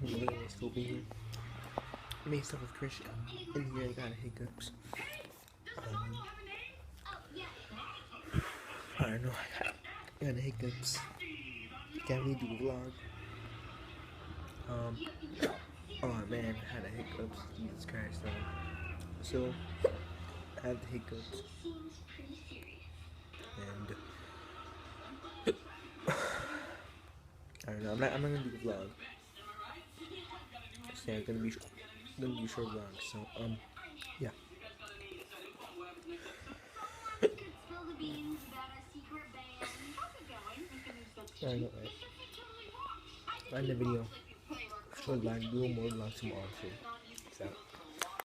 Literally still be here. Made stuff with Trish in here. I got hiccups. I don't know. I got hiccups. Can't really do a vlog. Oh man, I had a hiccups. Jesus Christ, though. So I had the hiccups, and I don't know. I'm not gonna do a vlog. So yeah, gonna be a short vlog. So yeah. I don't know. Right. End the video. Short vlog. Do more vlogs tomorrow. So.